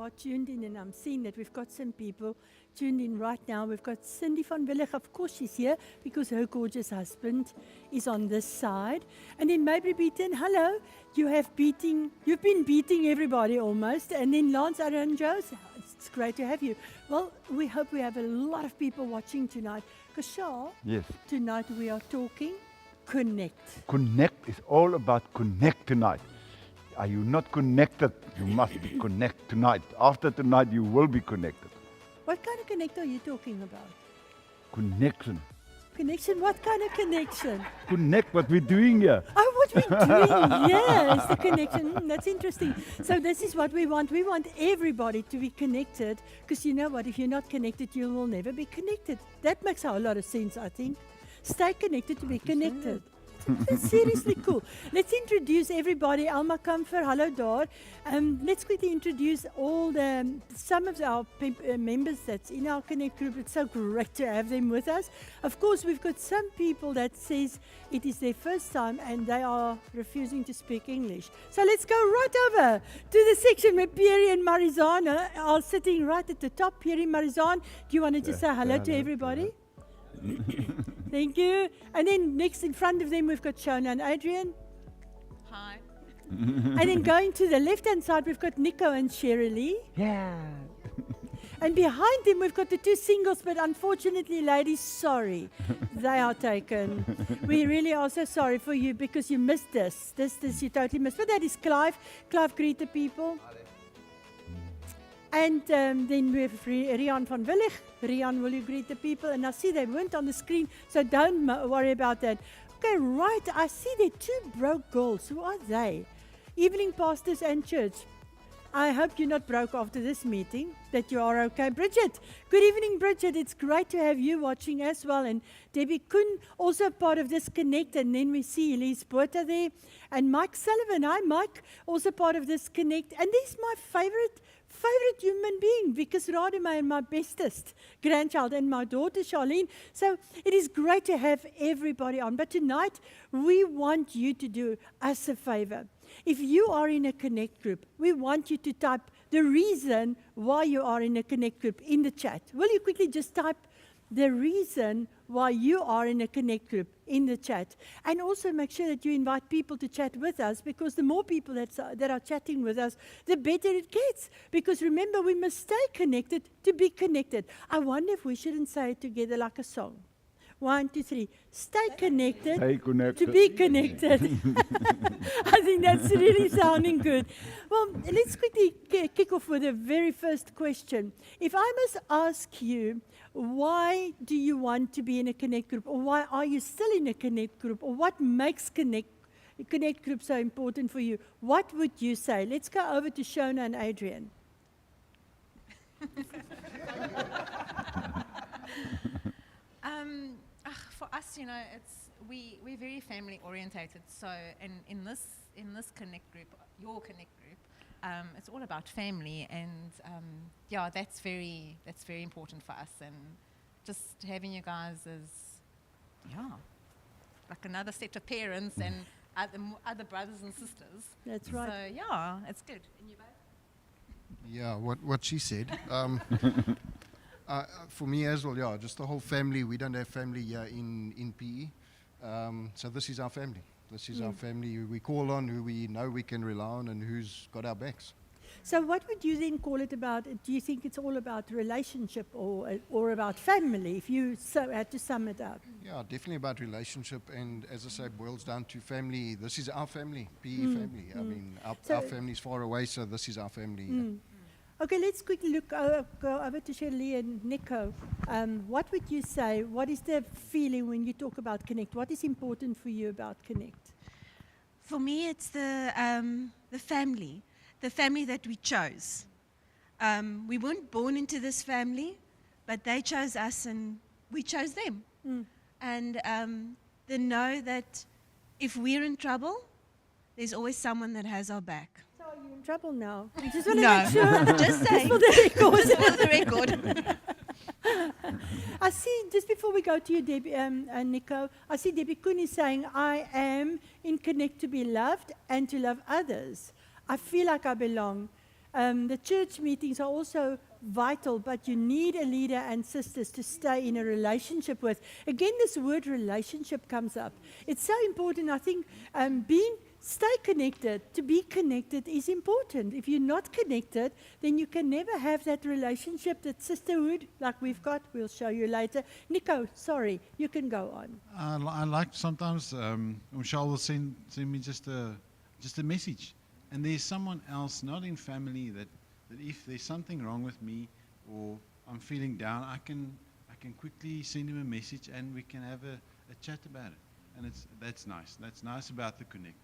are tuned in, and I'm seeing that we've got some people tuned in right now. We've got Cindy van Willig. Of course, she's here because her gorgeous husband is on this side. And then maybe Beaton, hello. You've been beating everybody almost. And then Lance Aranjos, it's great to have you. Well, we hope we have a lot of people watching tonight. Because Charl, Yes. tonight we are talking connect. Connect is all about connect tonight. Are you not connected? You must be connect tonight. After tonight, you will be connected. What kind of connect are you talking about? Connection. Connection? What kind of connection? Connect what we're doing here. Oh, what we're doing, yes, the connection. That's interesting. So this is what we want. We want everybody to be connected, because you know what? If you're not connected, you will never be connected. That makes a whole lot of sense, I think. Stay connected to be connected. That's seriously cool. Let's introduce everybody. Alma Comfort, hello daar. Let's quickly introduce some of our members that's in our Connect group. It's so great to have them with us. Of course, we've got some people that says it is their first time and they are refusing to speak English. So let's go right over to the section where Pierre and Marianne are sitting right at the top. Pierre and Marianne, do you want to just say hello to everybody? Thank you. And then next in front of them, we've got Shona and Adrian. Hi. And then going to the left-hand side, we've got Nico and Shirley. Yeah. And behind them, we've got the two singles, but unfortunately, ladies, sorry, they are taken. We really are so sorry for you because you missed this. This you totally missed. But that is Clive. Clive, greet the people. And then we have Rian van Willig. Rian, will you greet the people? And I see they weren't on the screen, so don't worry about that. Okay, right. I see there are two broke girls. Who are they? Evening pastors and church. I hope you're not broke after this meeting, that you are okay. Bridget, good evening, Bridget. It's great to have you watching as well. And Debbie Kuhn, also part of this Connect. And then we see Elise Botha there. And Mike Sullivan. Hi, Mike, also part of this Connect. And this is my favorite human being, because Radema and my bestest grandchild and my daughter Charlene. So it is great to have everybody on. But tonight, we want you to do us a favor. If you are in a Connect group, we want you to type the reason why you are in a Connect group in the chat. Will you quickly just type the reason why you are in a Connect group in the chat? And also make sure that you invite people to chat with us, because the more people that are chatting with us, the better it gets. Because remember, we must stay connected to be connected. I wonder if we shouldn't say it together like a song. 1, 2, 3. Stay connected, to be connected. I think that's really sounding good. Well, let's quickly kick off with the very first question. If I must ask you, why do you want to be in a Connect group? Or why are you still in a Connect group? Or what makes Connect group so important for you? What would you say? Let's go over to Shona and Adrian. For us, you know, we're very family orientated. So, in this Connect group, your Connect group, it's all about family, and yeah, that's very important for us. And just having you guys is, like another set of parents and other brothers and sisters. That's right. So yeah, it's good. And you both? Yeah, what she said. For me as well, yeah, just the whole family. We don't have family here in PE. So this is our family. This is our family who we call on, who we know we can rely on, and who's got our backs. So what would you then call it about? Do you think it's all about relationship or about family, if you had to sum it up? Yeah, definitely about relationship, and as I say, it boils down to family. This is our family, PE family. I mean, our family's far away, so this is our family. Okay, let's quickly go over to Shirley and Nico. What would you say? What is the feeling when you talk about Connect? What is important for you about Connect? For me, it's the family that we chose. We weren't born into this family, but they chose us and we chose them. And they know that if we're in trouble, there's always someone that has our back. So are you in trouble now? I just want to No, make sure. just saying. For the record. For the record. I see, just before we go to you, Debbie and Nico, I see Debbie Kuhn is saying, I am in Connect to be loved and to love others. I feel like I belong. The church meetings are also vital, but you need a leader and sisters to stay in a relationship with. Again, this word relationship comes up. It's so important. I think stay connected. To be connected is important. If you're not connected, then you can never have that relationship, that sisterhood like we've got. We'll show you later. Nico, sorry, you can go on. I like sometimes Charl will send me just a message, and there's someone else not in family that if there's something wrong with me or I'm feeling down, I can quickly send him a message and we can have a chat about it, and that's nice. That's nice about the connect.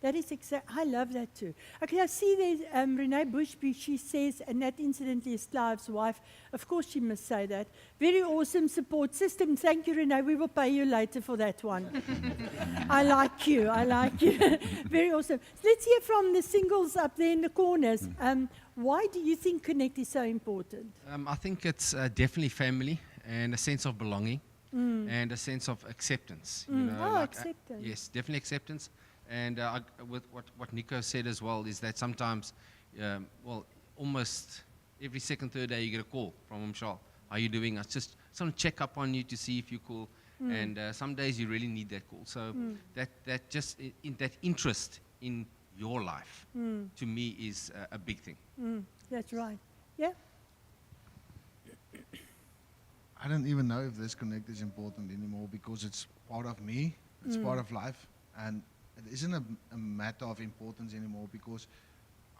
That is I love that too. Okay, I see there's Renee Bushby. She says, and that incidentally is Clive's wife. Of course, she must say that. Very awesome support system. Thank you, Renee. We will pay you later for that one. I like you. Very awesome. Let's hear from the singles up there in the corners. Why do you think Connect is so important? I think it's definitely family and a sense of belonging and a sense of acceptance. You know, acceptance. Yes, definitely acceptance. And with what Nico said as well is that sometimes, almost every second, third day you get a call from Charl. How are you doing? I just want to check up on you to see if you're cool. And some days you really need that call. So that interest in your life, to me, is a big thing. That's right. Yeah. I don't even know if this connect is important anymore because it's part of me, it's part of life, and it isn't a matter of importance anymore because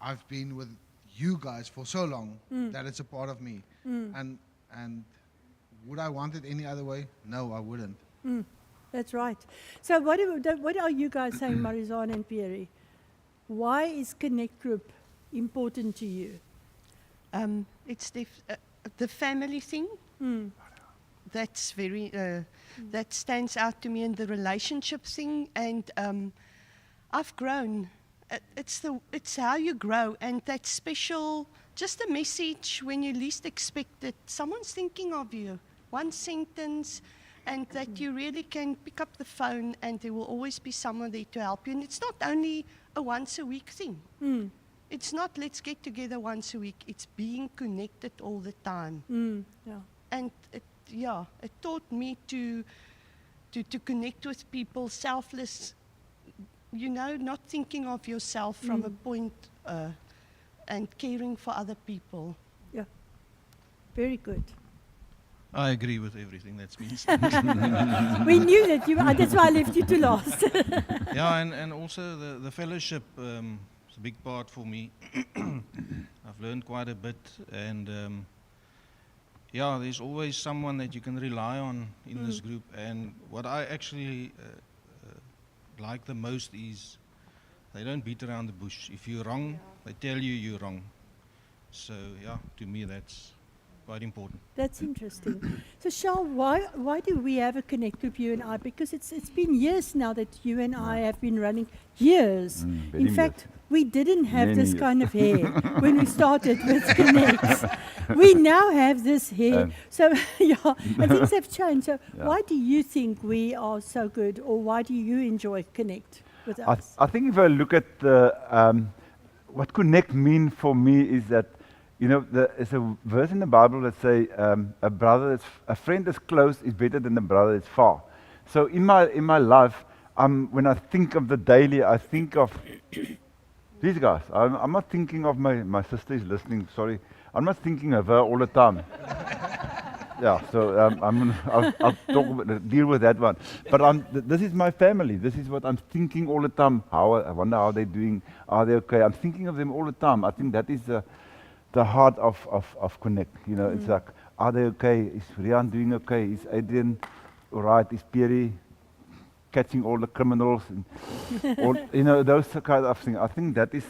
I've been with you guys for so long that it's a part of me. And would I want it any other way? No, I wouldn't. That's right. So what are you guys saying, Marianne and Pierre? Why is Connect Group important to you? It's the family thing. That's very that stands out to me, in the relationship thing, and I've grown. It's how you grow, and that special, just a message when you least expect it. Someone's thinking of you. One sentence, and that you really can pick up the phone, and there will always be someone there to help you. And it's not only a once a week thing. It's not let's get together once a week. It's being connected all the time. Yeah. And it taught me to connect with people, selfless, not thinking of yourself from a point and caring for other people. Yeah. Very good. I agree with everything that's been said. We knew that that's why I left you to last. Yeah, and also the fellowship is a big part for me. I've learned quite a bit, and there's always someone that you can rely on in this group. And what I actually like the most is they don't beat around the bush. If you're wrong, they tell you you're wrong. So to me that's quite important. That's interesting. So Charl, why do we have a Connect Group, you and I? Because it's been years now that you and I have been running. Years. In fact, we didn't have this kind of hair when we started with Connect. We now have this hair. So and things have changed. So why do you think we are so good, or why do you enjoy Connect with us? I think if I look at what Connect mean for me is that, there's a verse in the Bible that say a friend that's close is better than a brother that's far. So in my life, when I think of the daily, I think of these guys. I'm not thinking of my sister is listening. Sorry, I'm not thinking of her all the time. So I'll deal with that one. But this is my family. This is what I'm thinking all the time. I wonder how they're doing. Are they okay? I'm thinking of them all the time. I think that is the heart of Connect. It's like, are they okay? Is Rian doing okay? Is Adrian all right? Is Pierre catching all the criminals? And those kind of things. I think that is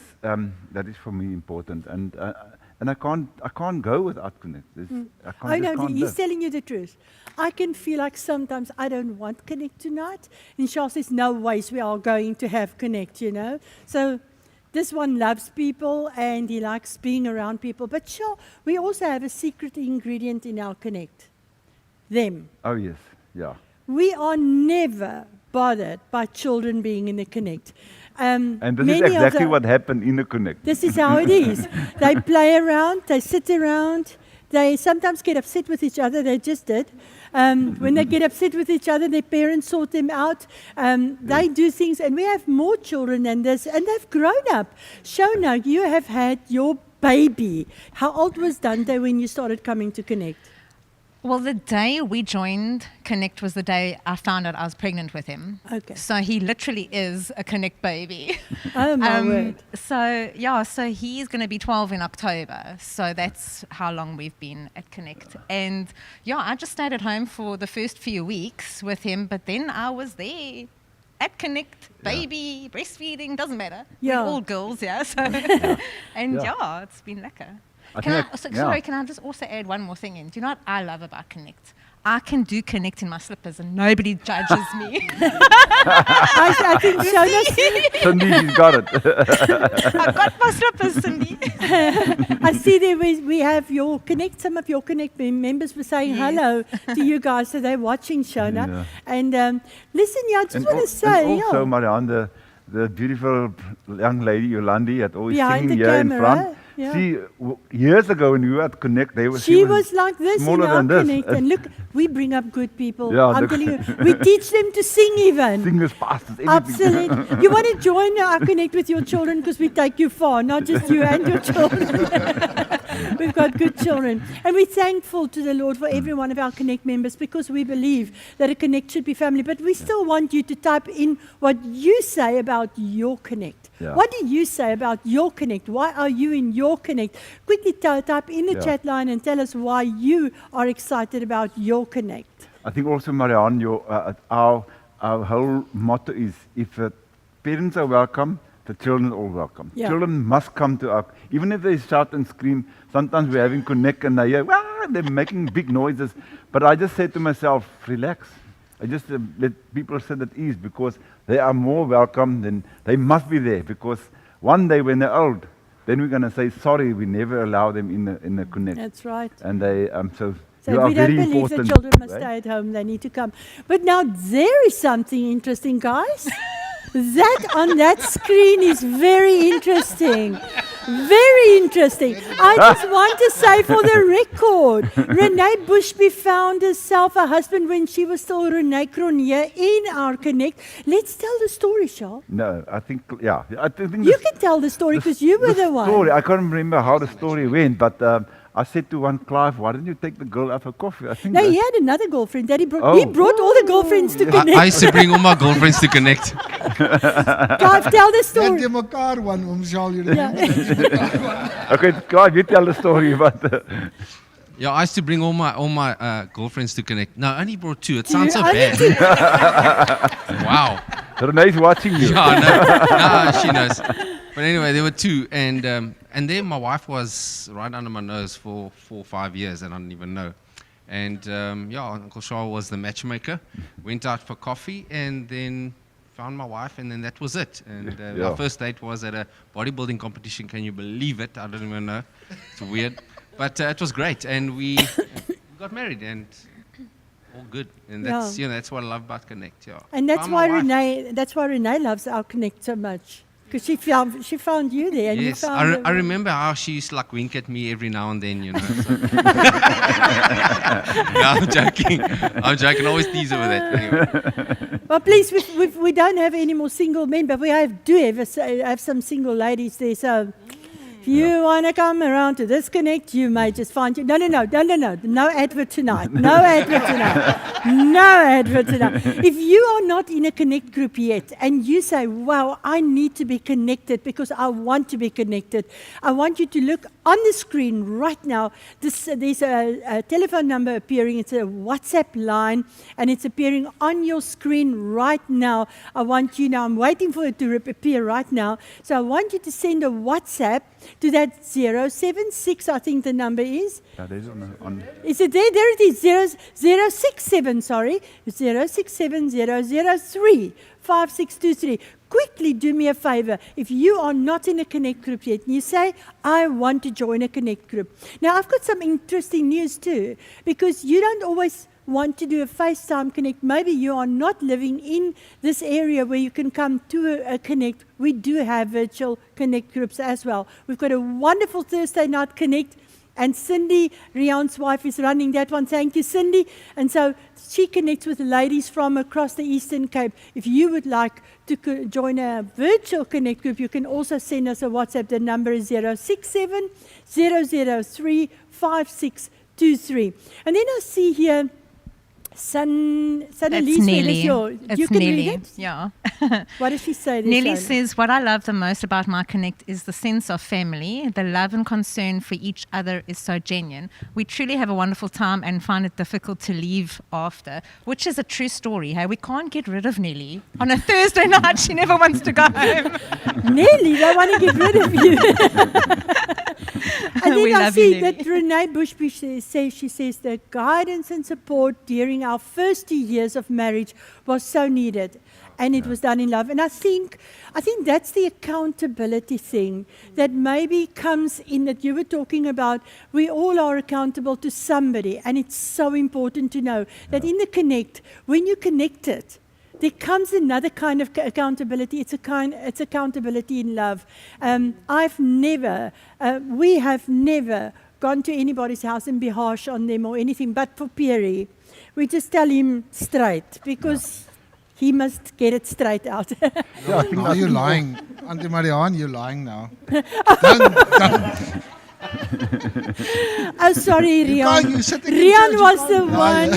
for me important. And I can't go without Connect. He's telling you the truth. I can feel like sometimes I don't want Connect tonight. And Charl says, no ways we are going to have Connect, So this one loves people and he likes being around people. But Charl, we also have a secret ingredient in our Connect. Them. Oh, yes. Yeah. We are never bothered by children being in the Connect. And this is many of exactly the- what happened in the Connect. This is how it is. They play around, they sit around, they sometimes get upset with each other, they just did. When they get upset with each other, their parents sort them out. They do things, and we have more children than this, and they've grown up. Shona, you have had your baby. How old was Dante when you started coming to Connect? Well, the day we joined Connect was the day I found out I was pregnant with him. Okay. So he literally is a Connect baby. Oh, my word. So, yeah, so he's going to be 12 in October. So that's how long we've been at Connect. And, yeah, I just stayed at home for the first few weeks with him, but then I was there at Connect, baby, breastfeeding, doesn't matter. Yeah. We're all girls, yeah. So, and, yeah, it's been lekker. Sorry, can I just also add one more thing in? Do you know what I love about Connect? I can do Connect in my slippers and nobody judges me. I think Shona, Cindy, she's got it. I've got my slippers, Cindy. I see there we have your Connect, some of your Connect members were saying hello to you guys, so they're watching Shona. Yeah. And listen, I just want to say, and also, Marianne, the beautiful young lady, Yolandi, had always Behind singing the here camera, in front. yeah. See, years ago when we were at Connect, she was like this in smaller our than this. Connect. And look, we bring up good people. Yeah, I'm look. telling you, we teach them to sing even. Singers, pastors, everything. Absolutely. You want to join our Connect with your children because we take you far, not just you and your children. We've got good children. And we're thankful to the Lord for every one of our Connect members because we believe that a Connect should be family. But we still want you to type in what you say about your Connect. Yeah. What do you say about your Connect? Why are you in your Connect? Quickly type in the chat line and tell us why you are excited about your Connect. I think also, Marianne, our whole motto is if the parents are welcome, the children are all welcome. Yeah. Children must come to us. Even if they shout and scream, sometimes we're having Connect and they hear, they're making big noises. But I just say to myself, relax. I just let people sit at ease because they are more welcome than they must be there. Because one day when they're old, then we're going to say, sorry, we never allow them in the Connect. That's right. And they, so So you if are we don't very believe important. the children must right? stay at home, they need to come. But now there is something interesting, guys. That on that screen is very interesting. Very interesting. I just want to say for the record, Renee Bushby found herself a husband when she was still Renee Cronje in our Connect. Let's tell the story, Charl. No, I think, yeah. I think You can tell the story because you were the one. Story, I can't remember how the story went, but I said to one Clive, why don't you take the girl out for coffee? I think No, that's- he had another girlfriend that he brought. Oh. He brought all the girlfriends to Connect. I used to bring all my girlfriends to Connect. Clive, tell the Net story. die mekaar one Charl, you Okay, Clive, you tell the story, but Yeah, I used to bring all my girlfriends to Connect. No, I only brought two. It sounds so only bad. Wow. Renee's watching you. Yeah, no, she knows. But anyway, there were two, and then my wife was right under my nose for 4 or 5 years, and I didn't even know. And Uncle Charl was the matchmaker. Went out for coffee, and then found my wife, and then that was it. And our first date was at a bodybuilding competition. Can you believe it? I don't even know. It's weird, but it was great, and we got married, and all good. And that's that's what I love about Connect. Yeah, And that's Found my why wife. Renee loves our Connect so much. Because she found you there. And Yes, you found I remember how she used to like wink at me every now and then, you know. So. No, I'm joking. I'm joking. I always tease her with that. Anyway. Well, please, we don't have any more single men, but we have some single ladies there. So if you want to come around to this Connect, you may just find you. No. No advert tonight. No advert tonight. No advert tonight. If you are not in a Connect group yet and you say, wow, I need to be connected because I want to be connected, I want you to look on the screen right now. There's a telephone number appearing. It's a WhatsApp line, and it's appearing on your screen right now. I want you now, I'm waiting for it to appear right now. So I want you to send a WhatsApp to that 076, I think the number is. Yeah, there's on Is it there? There it is, 067, sorry. 067003 5623. Quickly do me a favor. If you are not in a Connect group yet, and you say, I want to join a Connect group. Now, I've got some interesting news too, because you don't always want to do a FaceTime Connect, maybe you are not living in this area where you can come to a Connect, we do have virtual Connect groups as well. We've got a wonderful Thursday night Connect, and Cindy, Rian's wife, is running that one. Thank you, Cindy. And so she connects with ladies from across the Eastern Cape. If you would like to join a virtual Connect group, you can also send us a WhatsApp. The number is 067 003 5623. And then I see here, That's Nelly. You It's can Nelly. read it? Yeah. What does she say there, Nelly Shona? says, what I love the most about my Connect is the sense of family. The love and concern for each other is so genuine. We truly have a wonderful time and find it difficult to leave after, which is a true story. Hey, we can't get rid of Nelly. On a Thursday night, she never wants to go home. Nelly, they want to get rid of you. And We then I love you, see Nelly. that Renee Bushby she says that guidance and support during our first 2 years of marriage was so needed, and it was done in love. And I think that's the accountability thing that maybe comes in that you were talking about. We all are accountable to somebody, and it's so important to know that in the Connect, when you connect it, there comes another kind of accountability. It's accountability in love. We have never gone to anybody's house and be harsh on them or anything, but for Pierre, we just tell him straight because he must get it straight out. Now you're lying. Auntie Marianne, you're lying now. Oh, sorry, You Rian. can't- you're sitting in Rian church, was you the can't lie. one.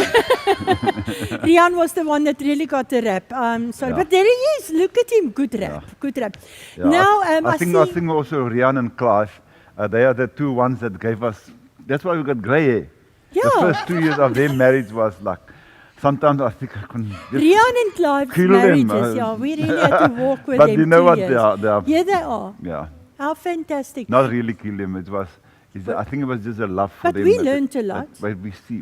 Rian was the one that really got the rap. Sorry, Yeah. but there he is. Look at him. Good rap. Good rap. Yeah, Now, I think also Rian and Clive, they are the two ones that gave us, that's why we got grey hair. The Yeah. first 2 years of their marriage was like, sometimes I think I couldn't just Rian and Clive's kill them, marriages, yeah, we really had to walk with But them you know 2 what, years. they are, Yeah, they are. yeah, How fantastic. not really kill them. I think it was just a love for But them. we that- learned a lot. But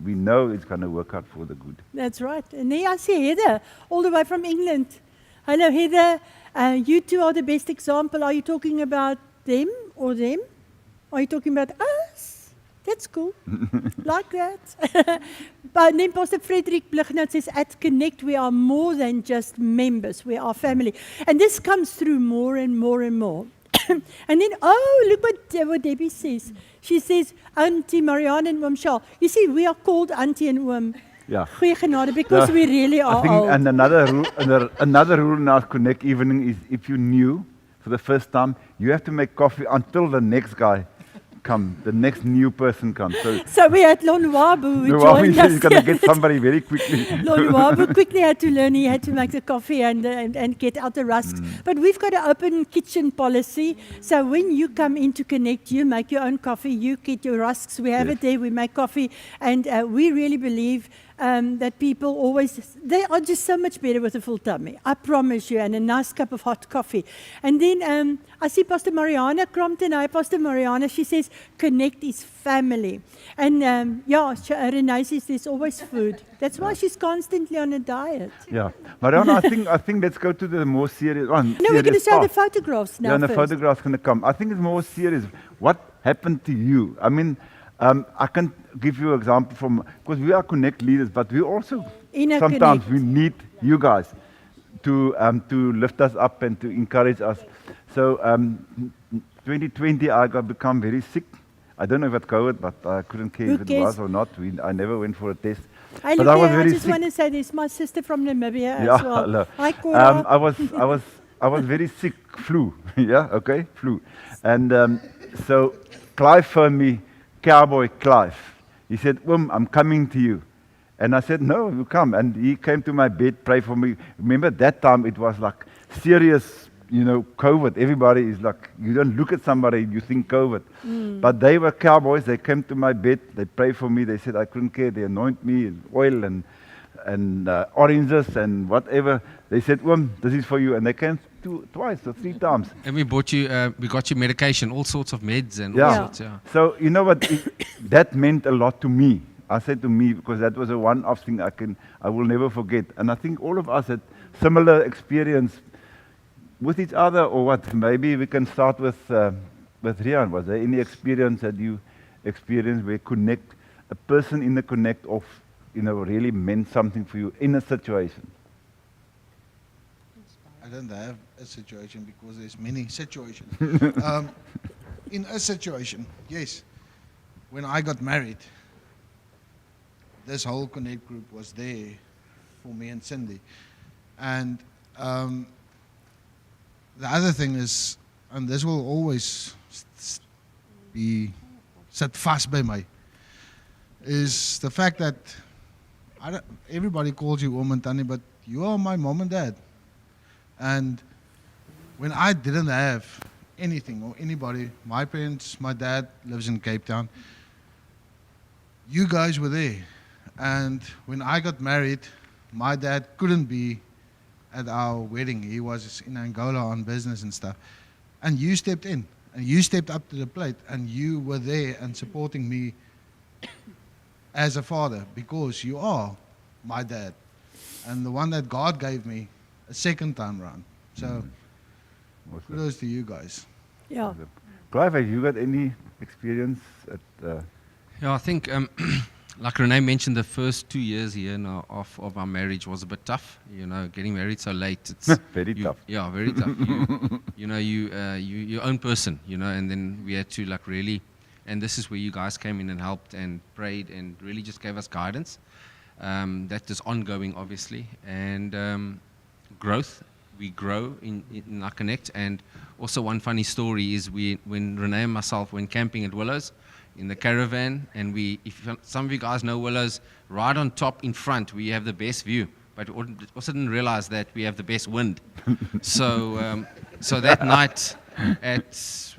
we know it's going to work out for the good. That's right. And there I see Heather, all the way from England. Hello, Heather. You two are the best example. Are you talking about them or them? Are you talking about us? That's cool. Like that. But then Pastor Frederick Blighnout says, at Connect, we are more than just members. We are family. And this comes through more and more and more. And then, look what Debbie says. She says, Auntie Marianne and Oom Charl. You see, we are called Auntie and Oom. Yeah. Goeie genade, because Yeah. we really are I think, old. and another rule in our Connect evening is if you're new for the first time, you have to make coffee until the next guy comes, the next new person comes. So we had Lonwabu who No, joined us. he's going to get somebody very quickly. Lonwabu quickly had to learn. He had to make the coffee and get out the rusks. But we've got an open kitchen policy. So when you come in to Connect, you make your own coffee, you get your rusks. We have Yes. it there. We make coffee, and we really believe that people they are just so much better with a full tummy. I promise you, and a nice cup of hot coffee. And then I see Pastor Marianne Crompton. Hi, Pastor Marianne. She says, Connect is family. And Renee says there's always food. That's why she's constantly on a diet. Yeah. Marianne, I think let's go to the more serious one. No, we're going to serious show the part. photographs now Yeah, and the first. photograph's going to come. I think it's more serious. What happened to you? I mean, I can give you an example from, because we are Connect leaders, but we also, In a sometimes Connect. we need you guys to lift us up and to encourage us. So 2020, I become very sick. I don't know if it's COVID, but I couldn't care Who if it cares? was or not. I never went for a test. Hey, But look I was here, I very just sick. want to say this. My sister from Namibia Yeah, as well. hello. Hi, Cora. I was very sick, flu. Yeah, okay, flu. And so Clive phoned me, Cowboy Clive. He said, I'm coming to you. And I said, no, you come. And he came to my bed, pray for me. Remember that time it was like serious, COVID. Everybody is like, you don't look at somebody, you think COVID. But they were cowboys. They came to my bed. They prayed for me. They said I couldn't care. They anoint me with oil and oranges and whatever. They said, this is for you. And they came twice or 3 times. And we got you medication, all sorts of meds and all Yeah. sorts. Yeah. So you know what? That meant a lot to me. I said to me, because that was a one-off thing I will never forget. And I think all of us had similar experience with each other, or what? Maybe we can start with Rian. Was there any experience that you experienced where a person in the Connect of really meant something for you in a situation? I don't have a situation because there's many situations. In a situation, yes. When I got married, this whole Connect group was there for me and Cindy. And the other thing is, and this will always be sit fast by me, is the fact that everybody calls you Oom and Tannie, but you are my mom and dad. And when I didn't have anything or anybody, my parents, my dad lives in Cape Town, you guys were there. And when I got married, my dad couldn't be at our wedding. He was in Angola on business and stuff. And you stepped in, and you stepped up to the plate, and you were there and supporting me as a father, because you are my dad, and the one that God gave me a second time round. So kudos to you guys. Yeah. Clive, have you got any experience at... Yeah, I think, like Renee mentioned, the first 2 years here now of our marriage was a bit tough. Getting married so late. It's very tough. Yeah, very tough. You're your own person, and then we had to really, and this is where you guys came in and helped and prayed and really just gave us guidance. That is ongoing, obviously, and growth. We grow in our Connect. And also one funny story is when Renee and myself went camping at Willows, in the caravan, and if some of you guys know Willows, right on top in front we have the best view, but also didn't realize that we have the best wind. So that night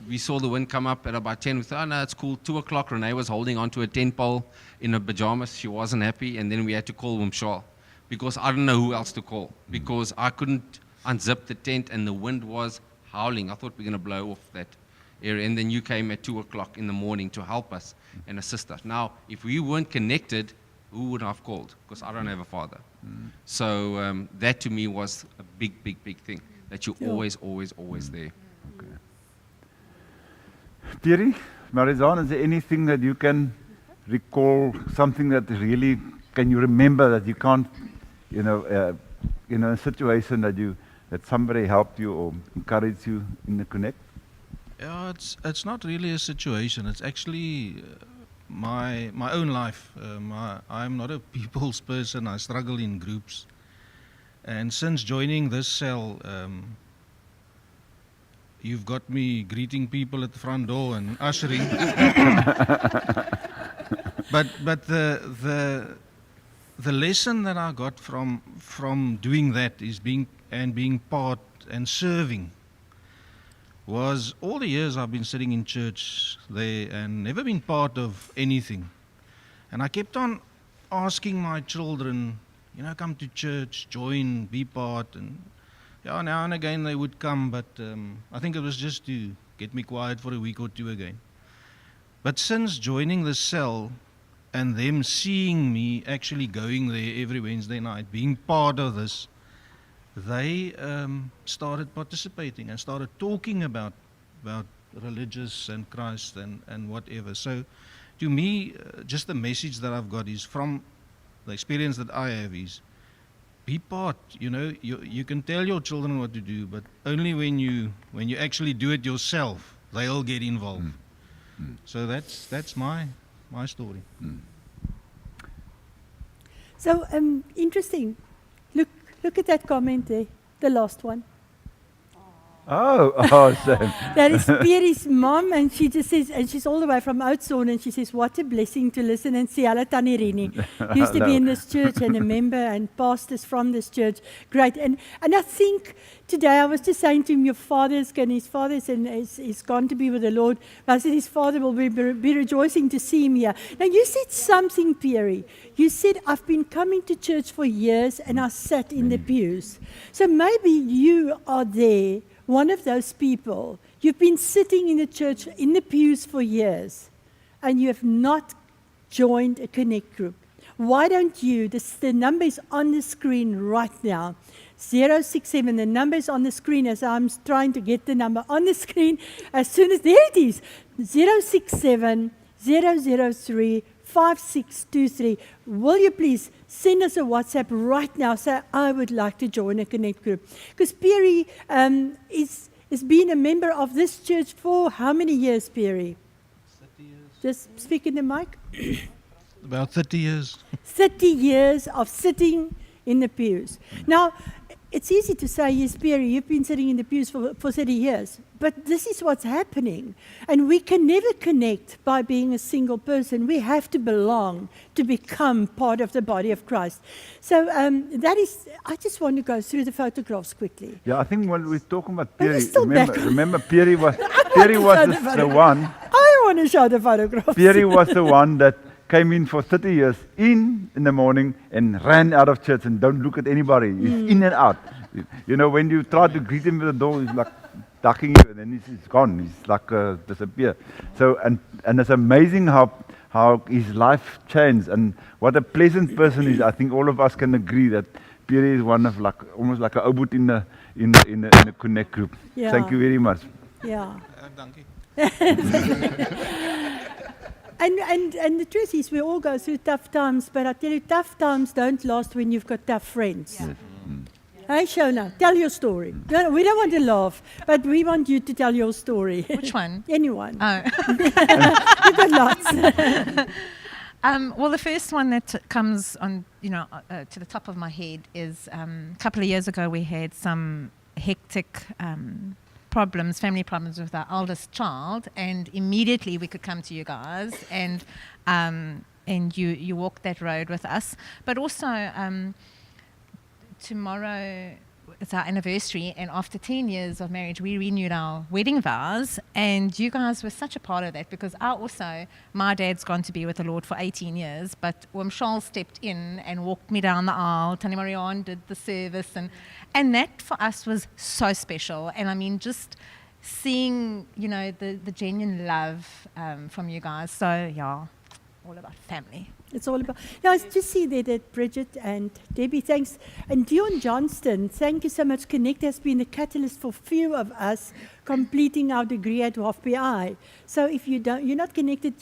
we saw the wind come up at about 10. We thought, oh no, it's cool. 2 o'clock, Renee was holding onto a tent pole in her pajamas. She wasn't happy, and then we had to call Charl, because I didn't know who else to call, because I couldn't unzip the tent and the wind was howling. I thought we were going to blow off that area. And then you came at 2 o'clock in the morning to help us and assist us. Now, if we weren't connected, who would I have called? Because I don't have a father. So that to me was a big thing, that you're always there. Okay. Thierry, Marianne, is there anything that you can recall, something that really, can you remember that you can't, a situation that somebody helped you or encouraged you in the Connect? Yeah, it's not really a situation. It's actually my own life. I'm not a people's person. I struggle in groups. And since joining this cell, you've got me greeting people at the front door and ushering. but the lesson that I got from doing that is being part and serving was all the years I've been sitting in church there and never been part of anything. And I kept on asking my children, come to church, join, be part. And now and again they would come, but I think it was just to get me quiet for a week or two again. But since joining the cell and them seeing me actually going there every Wednesday night, being part of this, they started participating and started talking about religious and Christ and whatever. So to me, just the message that I've got is from the experience that I have is be part. You can tell your children what to do, but only when you actually do it yourself, they'll get involved. So that's my story. So interesting. Look at that comment there, the last one. Oh, awesome. That is Pierre's mom, and she just says, and she's all the way from Oudtshoorn, and she says, what a blessing to listen and see. Hulle Tannie Rennie used to be in this church and a member and pastors from this church. Great. And I think today I was just saying to him, his father is gone to be with the Lord. But I said his father will be rejoicing to see him here. Now you said something, Pierre. You said, I've been coming to church for years and I sat in the pews. So maybe you are there, one of those people. You've been sitting in the church, in the pews for years, and you have not joined a Connect group. Why don't you, the number is on the screen right now, 067, the number is on the screen as I'm trying to get the number on the screen. As soon as, there it is, 067 003 5623. Will you please send us a WhatsApp right now? Say, I would like to join a Connect group. Because Perry is been a member of this church for how many years, Perry? 30 years. Just speak in the mic. About 30 years. 30 years of sitting in the pews. Now, it's easy to say, yes, Perry, you've been sitting in the pews for 30 years. But this is what's happening. And we can never connect by being a single person. We have to belong to become part of the body of Christ. So that is, I just want to go through the photographs quickly. Yeah, I think when we're talking about Are you Perry, still back? remember Perry was to show the one. I want to show the photographs. Perry was the one that came in for 30 years, in the morning, and ran out of church and don't look at anybody. He's in and out. You know, when you try to greet him with the door, he's like ducking you, and then he's gone. He's like disappear. So, and it's amazing how his life changed, and what a pleasant person is. I think all of us can agree that Perry is one of almost like a obut in the Connect group. Yeah. Thank you very much. Yeah. Dankie. And the truth is, we all go through tough times, but I tell you, tough times don't last when you've got tough friends. Yeah. Hey, Shona, tell your story. No, we don't want to laugh, but we want you to tell your story. Which one? Anyone. Oh. You've got lots. Well, the first one that comes on, to the top of my head is a couple of years ago we had some hectic family problems with our eldest child, and immediately we could come to you guys and you walked that road with us. But also tomorrow it's our anniversary, and after 10 years of marriage we renewed our wedding vows, and you guys were such a part of that, because my dad's gone to be with the Lord for 18 years, but Charl stepped in and walked me down the aisle. Tannie Marianne did the service, and that for us was so special. And I mean, just seeing the genuine love from you guys. So yeah, all about family. It's all about. Now, I just see there that Bridget and Debbie, thanks. And Dion Johnston, thank you so much. Connect has been a catalyst for few of us completing our degree at WAFPI. So if you're not connected,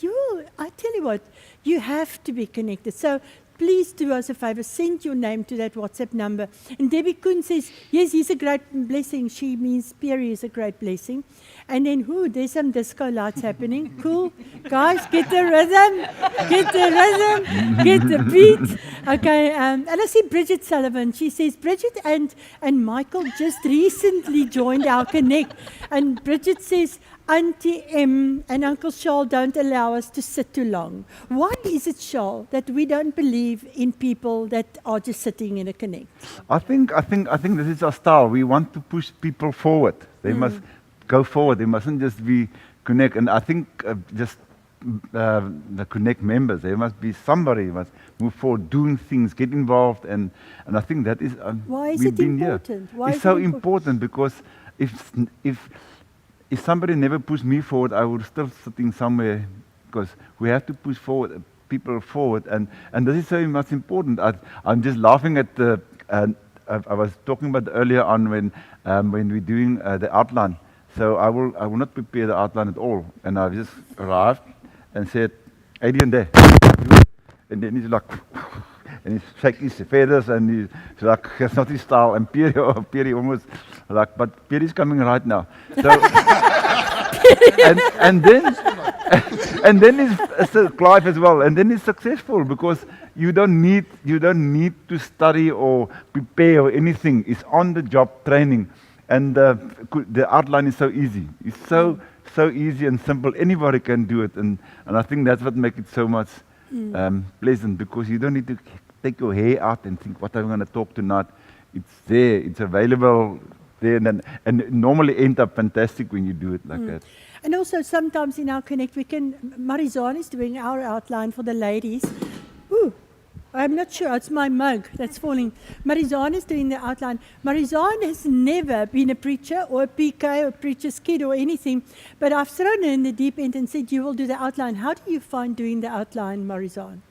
I tell you what, you have to be connected. So please do us a favor, send your name to that WhatsApp number. And Debbie Kuhn says, yes, he's a great blessing. She means Perry is a great blessing. And then, there's some disco lights happening. Cool. Guys, get the rhythm, get the beat. Okay, and I see Bridget Sullivan. She says, Bridget and Michael just recently joined our Connect. And Bridget says, Auntie M and Uncle Charl don't allow us to sit too long. Why is it, Charl, that we don't believe in people that are just sitting in a Connect? I think this is our style. We want to push people forward. They must go forward. They mustn't just be Connect. And I think the Connect members, there must be somebody who must move forward, doing things, get involved, and I think that is. Why is we've it been important? Here. Why it's is so it important because if somebody never pushed me forward, I would still sitting somewhere, because we have to push forward, people forward, and this is so much important. I'm just laughing at the. I was talking about earlier on when we're doing the outline. So I will not prepare the outline at all, and I just arrived and said, Adrian there, and then he's like, and he's shaking his feathers, and he's like, that's not his style. And Perry almost like, but Perry's coming right now. So, and then it's Clive as well, and then he's successful because you don't need to study or prepare or anything. It's on the job training, and the outline is so easy. It's so easy and simple. Anybody can do it, and I think that's what makes it so much pleasant, because you don't need to take your hair out and think, what am I going to talk tonight? It's there. It's available there, and it normally ends up fantastic when you do it like that. And also sometimes in our Connect, Marianne is doing our outline for the ladies. Ooh, I'm not sure, it's my mug that's falling. Marianne is doing the outline. Marianne has never been a preacher or a PK or a preacher's kid or anything, but I've thrown her in the deep end and said, you will do the outline. How do you find doing the outline, Marianne?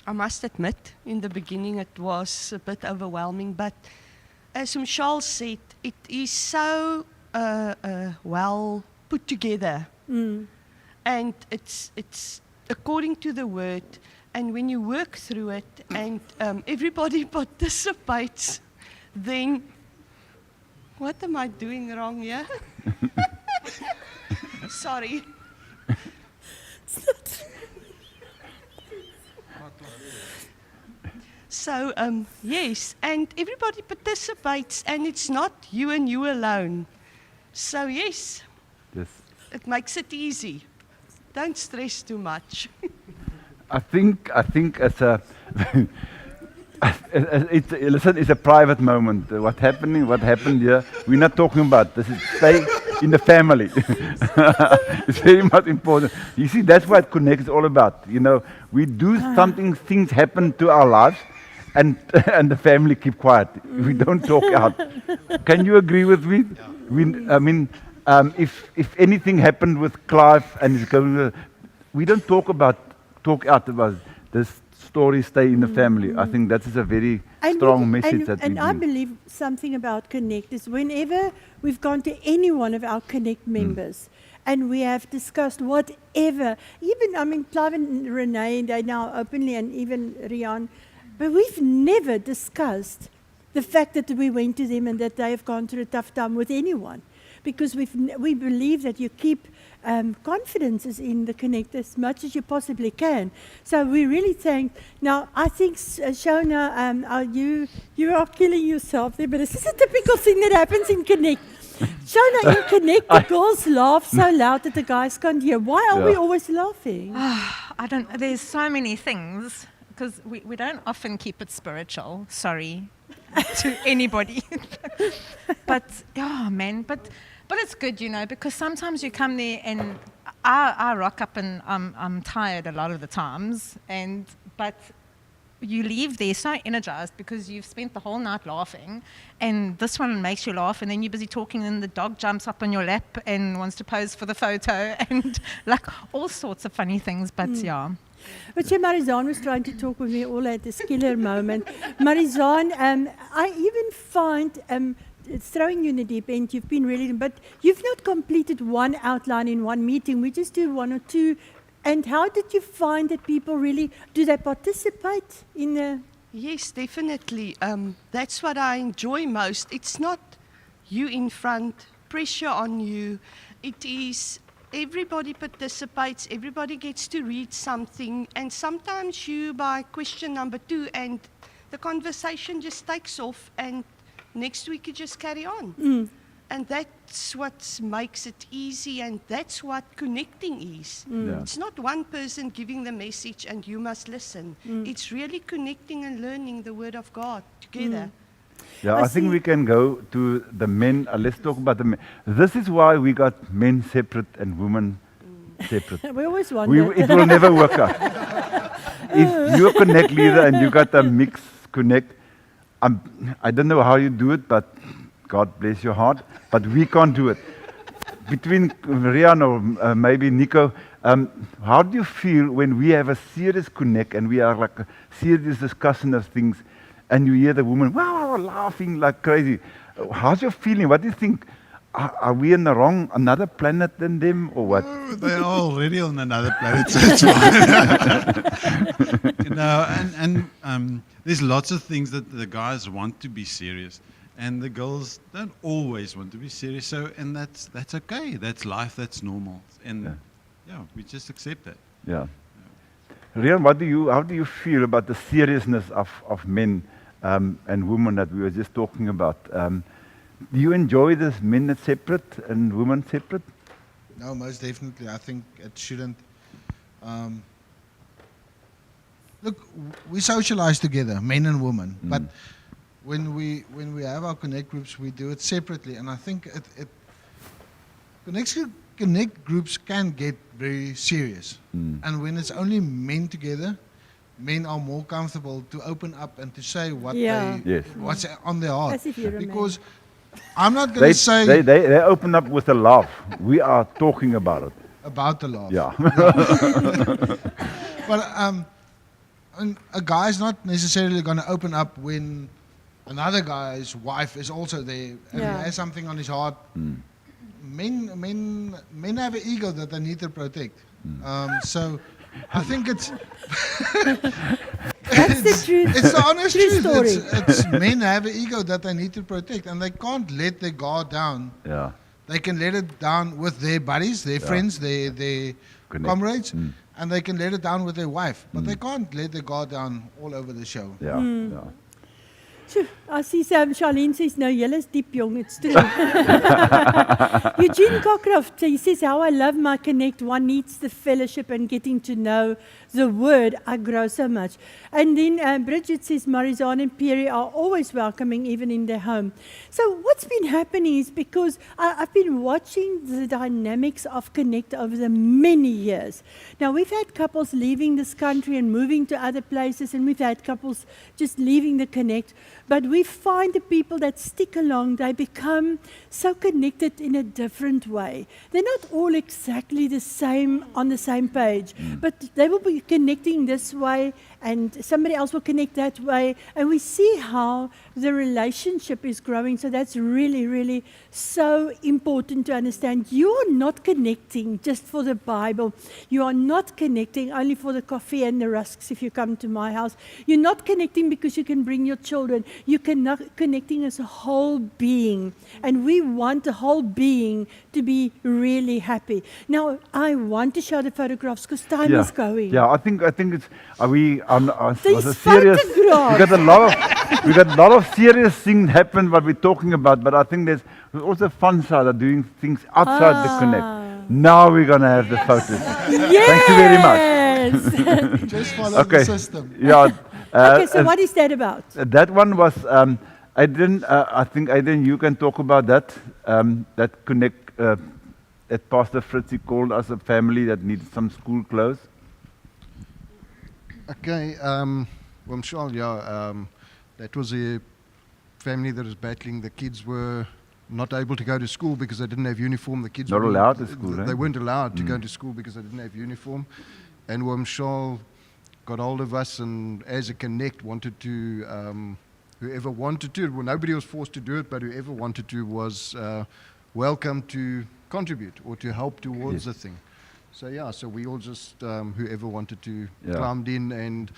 I must admit, in the beginning it was a bit overwhelming, but as Charl said, it is so well put together, and it's according to the word. And when you work through it and everybody participates, then what am I doing wrong here? Sorry. So, yes, and everybody participates, and it's not you and you alone. So, yes, Yes. it makes it easy. Don't stress too much. I think it's a listen, it's a private moment. What happened here, we're not talking about. This is stay in the family. It's very much important. You see, that's what Connect is all about. You know, we do something, things happen to our lives, and the family keep quiet. We don't talk out. Can you agree with me? I mean, if anything happened with Clive and his going, we don't talk out about this story. Stay in the family. I think that is a very strong message that we And I bring. believe something about Connect is whenever we've gone to any one of our Connect members and we have discussed whatever, even, I mean, Clive and Renee, they now openly, and even Rian, but we've never discussed the fact that we went to them and that they have gone through a tough time with anyone. Because we believe that you keep confidence is in the Connect as much as you possibly can. So we really thank. Now, I think, Shona, you are killing yourself there, but this is a typical thing that happens in Connect. Shona, in Connect, the girls laugh so loud that the guys can't hear. Why are we always laughing? I don't. There's so many things because we don't often keep it spiritual. Sorry to anybody, but But it's good, you know, because sometimes you come there and I rock up and I'm tired a lot of the times, but you leave there so energized because you've spent the whole night laughing, and this one makes you laugh, and then you're busy talking, and the dog jumps up on your lap and wants to pose for the photo, and like all sorts of funny things. But yeah. But Marianne was trying to talk with me all at this killer moment. Marianne, I even find. It's throwing you in the deep end. You've been really, but you've not completed one outline in one meeting. We just do one or two. And how did you find that people really, do they participate in the? Yes, definitely. That's what I enjoy most. It's not you in front, pressure on you. It is everybody participates, everybody gets to read something, and sometimes you by question number 2 and the conversation just takes off, and next week you just carry on. And that's what makes it easy, and that's what connecting is. Yeah. It's not one person giving the message and you must listen. It's really connecting and learning the Word of God together. Yeah, I think we can go to the men. Let's talk about the men. This is why we got men separate and women separate. We always wonder. It will never work out. If you're a Connect leader and you got a mixed Connect, I don't know how you do it, but God bless your heart. But we can't do it. Between Rian or maybe Nico, how do you feel when we have a serious Connect and we are like a serious discussion of things, and you hear the woman wow, laughing like crazy? How's your feeling? What do you think? Are we in the wrong, another planet than them, or what? Oh, they are already on another planet, so it's fine. You know, and there's lots of things that the guys want to be serious, and the girls don't always want to be serious. So, and that's okay. That's life. That's normal. And yeah, we just accept that. Yeah. Rian, how do you feel about the seriousness of men and women that we were just talking about? Do you enjoy this men that's separate and women separate? No, most definitely. I think it shouldn't. Look, we socialize together, men and women, but when we have our Connect groups, we do it separately, and I think Connect groups can get very serious, and when it's only men together, men are more comfortable to open up and to say what what's on their heart. As if you're a man. Because I'm not going to say they open up with a laugh. We are talking about it. about the laugh. Yeah. But a guy's not necessarily going to open up when another guy's wife is also there and he has something on his heart. Men have an ego that they need to protect. So I think it's That's the truth. it's the honest True truth. story. It's men have an ego that they need to protect, and they can't let their guard down. Yeah. They can let it down with their buddies, their friends, their Connect. comrades, and they can let it down with their wife. But they can't let their guard down all over the show. Yeah. Yeah. Sjoe, as sy sê, Charlene says, no, julle is diep jong, it's true. Eugene Cockcroft, he says, how I love my connect. One needs the fellowship and getting to know the word. I grow so much. And then Bridget says, Marianne and Perry are always welcoming, even in their home. So what's been happening is because I've been watching the dynamics of connect over the many years. Now, we've had couples leaving this country and moving to other places, and we've had couples just leaving the connect. But we find the people that stick along, they become so connected in a different way. They're not all exactly the same, on the same page, but they will be connecting this way, and somebody else will connect that way, and we see how the relationship is growing. So that's really, really so important to understand. You are not connecting just for the Bible. You are not connecting only for the coffee and the rusks if you come to my house. You're not connecting because you can bring your children. You're connecting as a whole being, and we want the whole being to be really happy. Now, I want to show the photographs because time is going. Yeah, I think it's we on These was a serious. photographs. We got a lot of serious things happen what we're talking about, but I think there's also fun side of doing things outside the connect. Now we're gonna have the photos. Yes. Thank you very much. Just follow the system. Yeah. Okay, so what is that about? That one was I think Aiden, you can talk about that. That connect that Pastor Fritzy called us a family that needed some school clothes. Okay, well, Charl, that was a family that was battling. The kids were not able to go to school because they didn't have uniform. The kids Not weren't- allowed to school, They eh? weren't allowed to go to school because they didn't have uniform. And Charl got hold of us, and as a connect wanted to, whoever wanted to, well, nobody was forced to do it, but whoever wanted to was welcome to contribute or to help towards the thing. So we all just, whoever wanted to, climbed in, and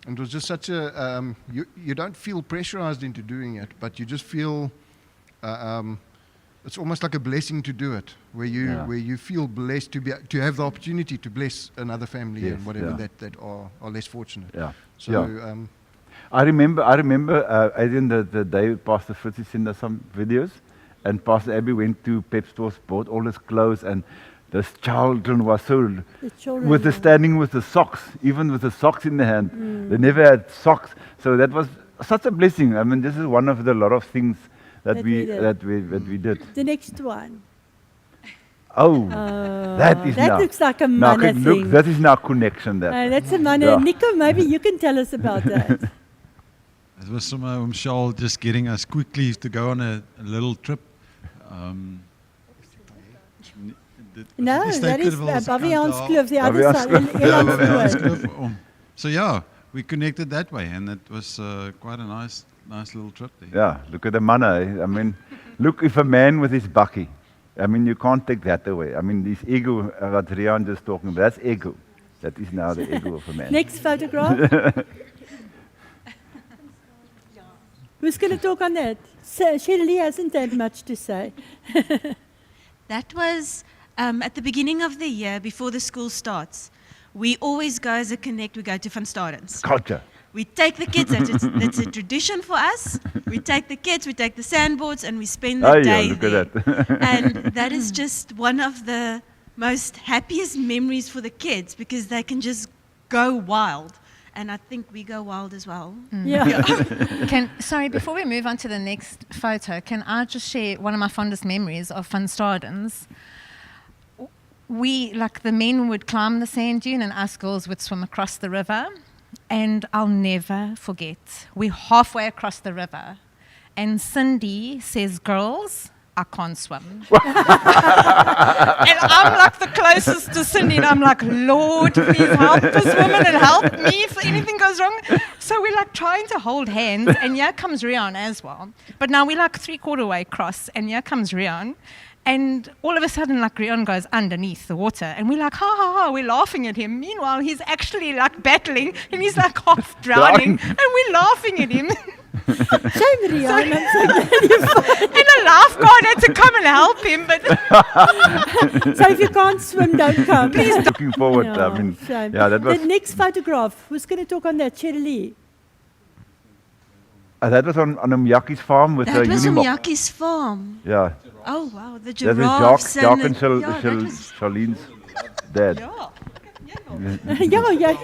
it was just such a, you don't feel pressurized into doing it, but you just feel, it's almost like a blessing to do it, where you feel blessed to have the opportunity to bless another family and whatever that are less fortunate. Yeah. So I remember, Adrian, the day Pastor Fritzy sent us some videos, and Pastor Abby went to Pep Stores, bought all his clothes, and the children were so, with the standing with the socks, even with the socks in the hand. They never had socks. So that was such a blessing. I mean, this is one of the lot of things that we did. The next one. Oh, that is that now. looks like a Now, manna look, thing. that is now connection there. That's a manna. Yeah. Nico, maybe you can tell us about that. It was some Charl just getting us quickly to go on a little trip. No, that is Bavianskloof, the other side. Bavianskloof. So yeah, we connected that way, and it was quite a nice little trip there. Yeah, look at the manna. I mean, look, if a man with his bakkie, I mean, you can't take that away. I mean, this ego, what Rian just talking about, that's ego. That is now the ego of a man. Next photograph. Who's going to talk on that? Shirley hasn't had much to say. That was at the beginning of the year, before the school starts. We always go as a connect, we go to Van Stadens. Culture. We take the kids, that's a tradition for us. We take the kids, we take the sandboards, and we spend the day look there. at that. And that is just one of the most happiest memories for the kids, because they can just go wild. And I think we go wild as well. Yeah. Sorry, before we move on to the next photo, can I just share one of my fondest memories of Van Stadens? We, like the men would climb the sand dune and us girls would swim across the river. And I'll never forget, we're halfway across the river and Cindy says, girls, I can't swim. And I'm like the closest to Cindy, and I'm like, Lord, please help this woman and help me if anything goes wrong. So we're like trying to hold hands, and here comes Rian as well. But now we're like 3/4 way across, and here comes Rian. And all of a sudden, like, Rian goes underneath the water, and we're like, ha, ha, ha, we're laughing at him. Meanwhile, he's actually, like, battling, and he's, like, half drowning, and we're laughing at him. Shame, Rian. I'm so glad you And a lifeguard had to come and help him, but So if you can't swim, don't come. Please don't. Looking forward. Yeah, I mean, shame. yeah, that was The next photograph, who's going to talk on that? Shirley. that was on Myaki's farm with That was on Unimog. Yaki's farm. Yeah, Oh wow, the that giraffes is Jacques and yeah, that was- Charlene's dad. Yeah, yeah.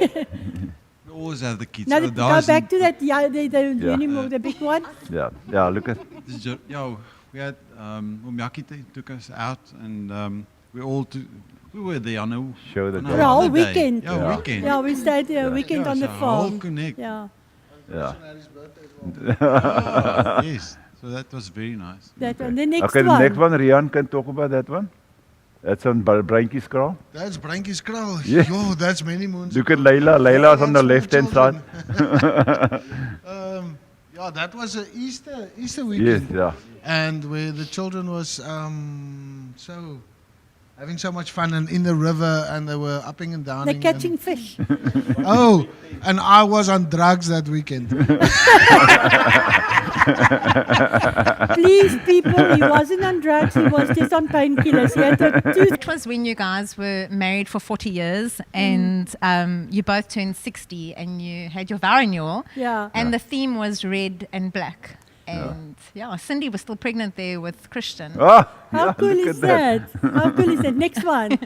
We always have the kids. Now, So go guys back in- to that, yeah, the Yeah. Unimog, the big one. Yeah, yeah. Look at this is we had Umyaki took us out, and we were there on a Show the on dog. The whole holiday. weekend. Yeah, Yeah. weekend. Yeah, we stayed there a weekend Yeah, on the so a whole farm. connect. Yeah, yeah. Yes, so that was very nice. that one. The next Okay, the one. next one, Rian can talk about that one. That's on Braintjie's kraal. That's Branky's Kraal. Yeah. Yo, that's many moons. Look at ago. Layla. Layla's on the That's left-hand small side. children. Yeah, that was a Easter Yes, weekend. yeah. And where the children was so having so much fun and in the river, and they were upping and downing. They're catching fish. Oh, and I was on drugs that weekend. Please, people, he wasn't on drugs, he was just on painkillers. He had a tooth. it was when you guys were married for 40 years, and you both turned 60, and you had your vow renewal, Yeah. and the theme was red and black. And yeah, Cindy was still pregnant there with Christian. Oh, How yeah, cool look is at that. How cool is that? Next one.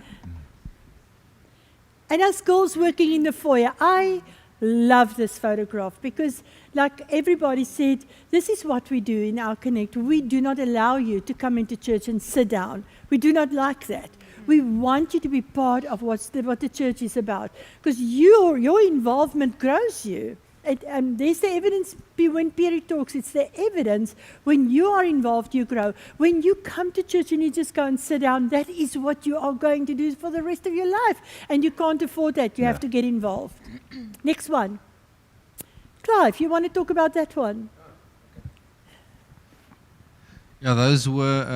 And us girls working in the foyer. I love this photograph because, like everybody said, this is what we do in our Connect. We do not allow you to come into church and sit down. We do not like that. We want you to be part of what the church is about, because your involvement grows you. There's the evidence when Perry talks. It's the evidence when you are involved, you grow. When you come to church and you just go and sit down, that is what you are going to do for the rest of your life. And you can't afford that. You have to get involved. Next one. Clive, you want to talk about that one? Yeah, those were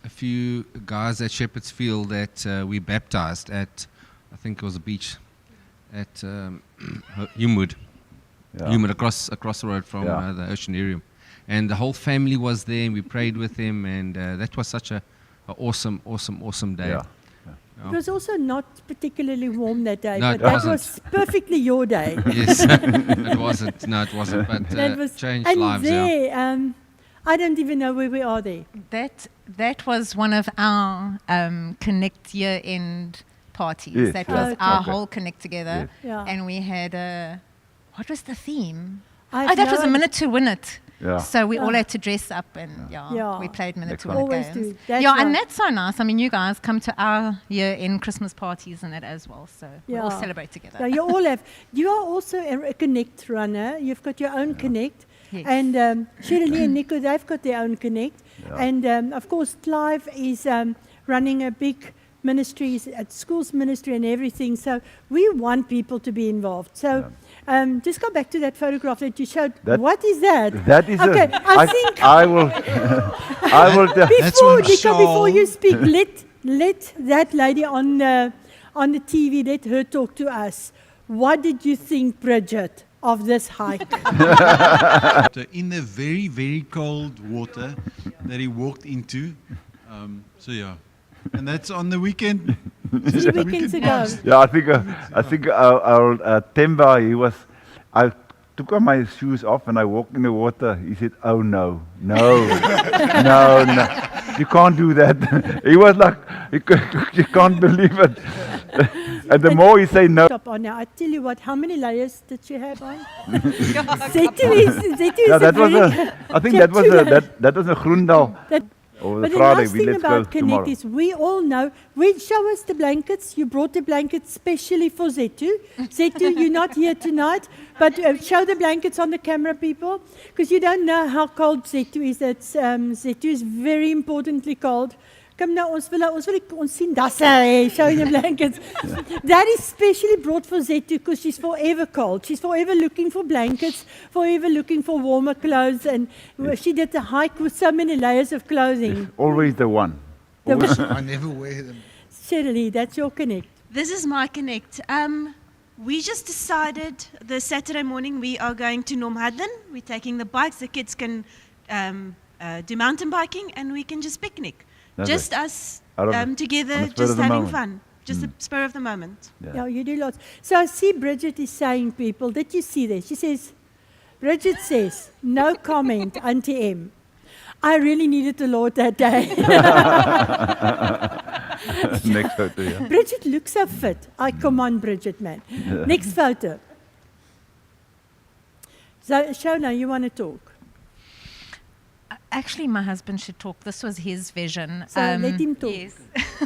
a few guys at Shepherd's Field that we baptized at, I think it was a beach at Humewood. Yeah. Human across the road from Yeah. the Oceanarium, and the whole family was there, and we prayed with them, and that was such a awesome day. Yeah. Yeah. It was also not particularly warm that day, No, but it that wasn't. was perfectly your day. Yes, it wasn't. No, it wasn't. But That was changed and lives. Yeah. there, I don't even know where we are there. That was one of our Connect year-end parties. Yes, that yeah. was our Okay. whole Connect together. Yes. Yeah. And we had what was the theme? I That was a know- minute to win it. Yeah. So we all Yeah. had to dress up, and Yeah. we played minute Next to one. win Always games. do. That's Yeah, and right. that's so nice. I mean, you guys come to our year-end Christmas parties and that as well. So we all Yeah. celebrate together. Yeah, you all have. You are also a Connect runner. You've got your own Connect. Yes. And Shirley and Nico, they've got their own Connect. Yeah. And of course, Clive is running a big ministries at schools ministry and everything. So we want people to be involved. So just go back to that photograph that you showed. That- What is that? That is Okay, I think- I will. I will. That's Before, when Nico, before Charl- you speak, let that lady on the TV, let her talk to us. What did you think, Bridget, of this hike? So in the very, very cold water that he walked into. So yeah, and that's on the weekend. 3 weekends ago. Yeah, I think our Temba, he was. I took off my shoes off and I walked in the water. He said, "Oh no, no, no, you can't do that." He was like, you can't believe it. And the more he say no, Stop on now. I tell you what, how many layers did you have on? Zetu is yeah, that was very- I think she that had was 2 a layers. that was a Groendal. That- Over But the the Friday, nice we thing let's go about Connect tomorrow. is we all know. Show us the blankets. You brought the blankets specially for Zetu. Zetu, you're not here tonight, but show the blankets on the camera, people, because you don't know how cold Zetu is. Zetu is very importantly cold. Come now, ons wil sien dasse hê, show the blankets. That is specially brought for Zetu because she's forever cold. She's forever looking for blankets, forever looking for warmer clothes, and she did the hike with so many layers of clothing. Always the one. Also, I never wear them. Shirley, that's your connect. This is my connect. We just decided the Saturday morning we are going to Normhudden. We're taking the bikes. The kids can do mountain biking, and we can just picnic. Lovely. Just us Out of- on together, the spur of just the having moment. fun. Just the spur of the moment. Yeah, you do lots. So I see Bridget is saying, people, did you see this? She says, Bridget says, no comment, Auntie M. I really needed the Lord that day. Next photo, yeah. Bridget looks so fit. I come on, Bridget, man. Next photo. So, Shona, you want to talk? Actually, my husband should talk. This was his vision. So let him talk. Yes.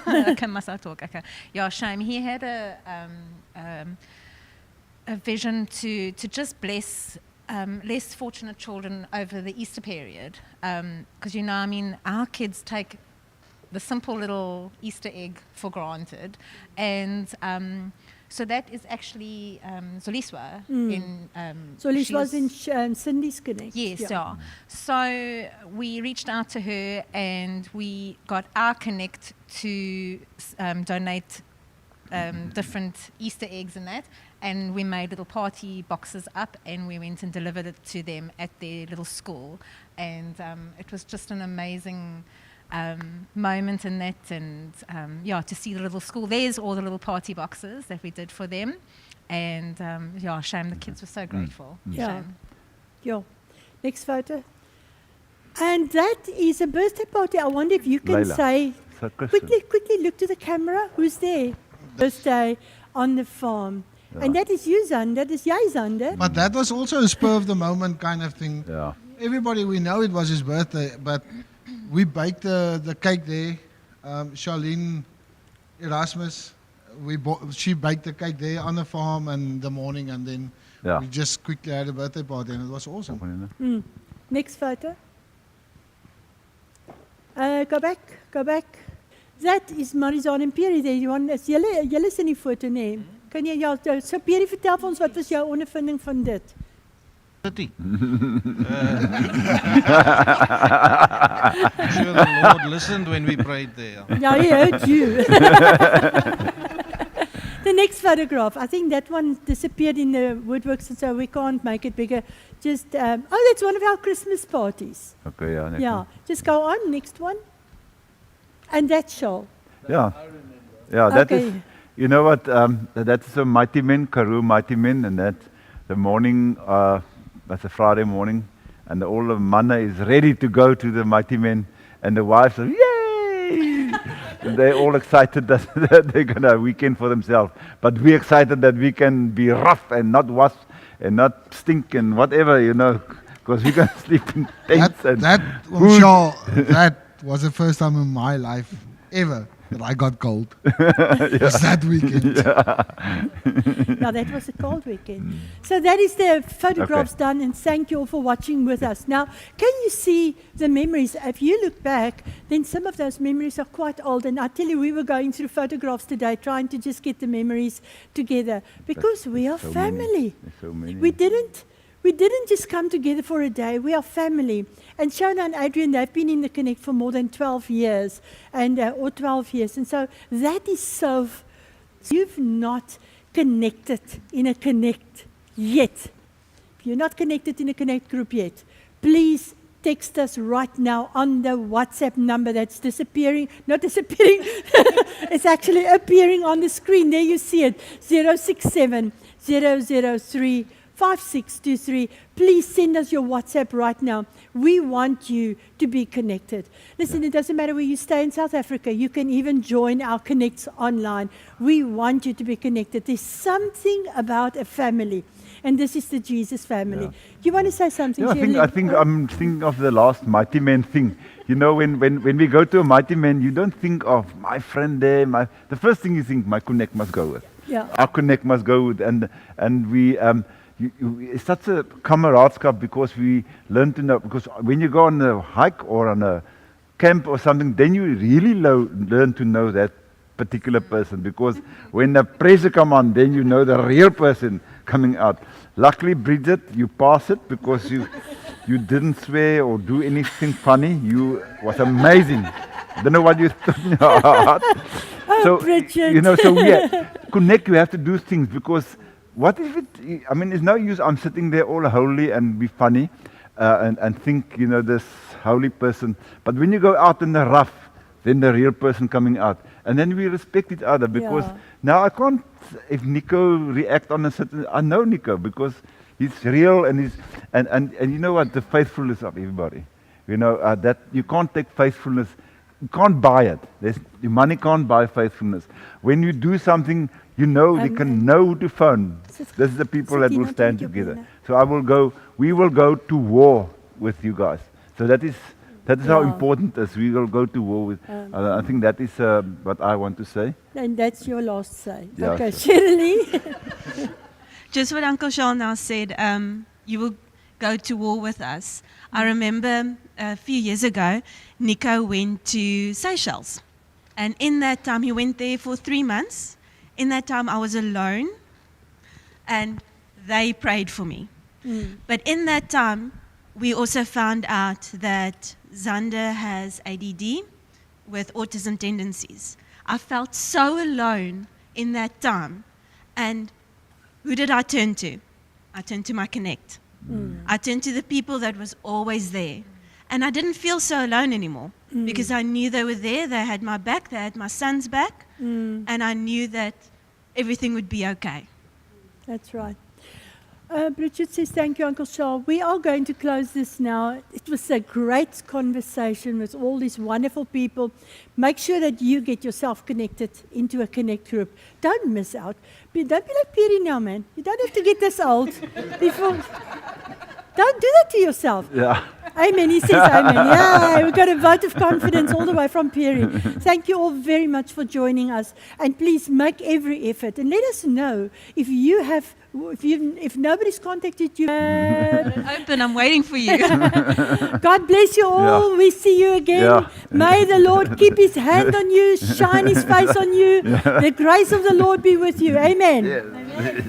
Okay, must I talk? Okay. Yeah, shame. He had a vision to just bless less fortunate children over the Easter period. Because, you know, I mean, our kids take the simple little Easter egg for granted. And so that is actually Zoliswa. Zoliswa's in Cindy's Connect. Yes, yeah. So we reached out to her and we got our Connect to donate different Easter eggs and that. And we made little party boxes up and we went and delivered it to them at their little school. And it was just an amazing moment in that, and yeah, to see the little school. There's all the little party boxes that we did for them, and yeah, shame the kids were so grateful. Yeah, Shame. yeah. Next photo. And that is a birthday party. I wonder if you can Layla. say, So Christian. quickly look to the camera. Who's there? Birthday on the farm. Yeah. And that is you, Zander. That is jy, Zander. But that was also a spur of the moment kind of thing. Yeah. Everybody, we know it was his birthday, but we baked the cake there. Charlene, Erasmus, she baked the cake there on the farm in the morning, and then Yeah. we just quickly had a birthday party, and it was awesome. Next photo. Go back. That is Marianne en Pierre there. Julle is in die foto, nee. Kan jy so Pierre vertel vir ons wat was jou ondervinding van dit? I'm sure the Lord listened when we prayed there. Yeah, he heard you. The next photograph, I think that one disappeared in the woodworks, and so we can't make it bigger. Just, that's one of our Christmas parties. Okay, yeah. Next Yeah, one. just go on, next one. And that's Charl. Yeah. Yeah, that is, Okay. you know what, that's a Mighty Men, Karoo Mighty Men, and that the morning, that's a Friday morning, and all the manna is ready to go to the Mighty Men, and the wives are, yay! And they're all excited that they're going to have a weekend for themselves, but we're excited that we can be rough and not wash and not stink and whatever, you know, because we can sleep in tents and food. That was the first time in my life ever that I got cold. Was that weekend. Now that was a cold weekend. So that is the photographs done, and thank you all for watching with us. Now, can you see the memories? If you look back, then some of those memories are quite old. And I tell you, we were going through photographs today, trying to just get the memories together, because we are So family. There's so many. We didn't just come together for a day. We are family. And Shona and Adrian, they've been in the Connect for more than 12 years, and or 12 years. And so that is so. You've not connected in a Connect yet. If you're not connected in a Connect group yet, please text us right now on the WhatsApp number that's disappearing. Not disappearing. It's actually appearing on the screen. There you see it. 067 003 5623. Please send us your WhatsApp right now. We want you to be connected. Listen, it doesn't matter where you stay in South Africa. You can even join our Connects online. We want you to be connected. There's something about a family, and this is the Jesus family. Yeah. You want to say something, Yeah, Shirley? I think I'm thinking of the last Mighty Men thing. You know, when we go to a Mighty Men, you don't think of my friend there. The first thing you think, my Connect must go with. Yeah. Our Connect must go with, and we. It's such a camaraderie because we learn to know, because when you go on a hike or on a camp or something, then you really learn to know that particular person, because when the pressure come on, then you know the real person coming out. Luckily, Bridget, you pass it because you didn't swear or do anything funny. You was amazing. Don't know what you thought in your heart. So, Bridget. you know, so connect, you have to do things because what if it, I mean, it's no use I'm sitting there all holy and be funny and think, you know, this holy person. But when you go out in the rough, then the real person coming out. And then we respect each other because now I can't, if Nico react on a certain, I know Nico because he's real and he's, and you know what, the faithfulness of everybody. You know, that you can't take faithfulness, you can't buy it. The money can't buy faithfulness. When you do something, you know, they can know who to phone. This is the people that will stand together. So we will go to war with you guys. So that is how important it is. We will go to war with, I think that is what I want to say. And that's your last say. Yeah, Okay, sure. Shirley. Just what Uncle Charl now said, you will go to war with us. I remember a few years ago, Nico went to Seychelles. And in that time, he went there for 3 months. In that time, I was alone. And they prayed for me. But in that time, we also found out that Zander has ADD with autism tendencies. I felt so alone in that time. And who did I turn to? I turned to my Connect. I turned to the people that was always there. And I didn't feel so alone anymore because I knew they were there, they had my back, they had my son's back, and I knew that everything would be okay. That's right. Bridget says, thank you, Uncle Charl. We are going to close this now. It was a great conversation with all these wonderful people. Make sure that you get yourself connected into a Connect group. Don't miss out. Don't be like Piri now, man. You don't have to get this old. Don't do that to yourself. Yeah. Amen. He says amen. Yeah, we've got a vote of confidence all the way from Piri. Thank you all very much for joining us. And please make every effort. And let us know if you have, if nobody's contacted you. Open, I'm waiting for you. God bless you all. Yeah. We see you again. Yeah. May the Lord keep his hand on you, shine his face on you. The grace of the Lord be with you. Amen. Yes.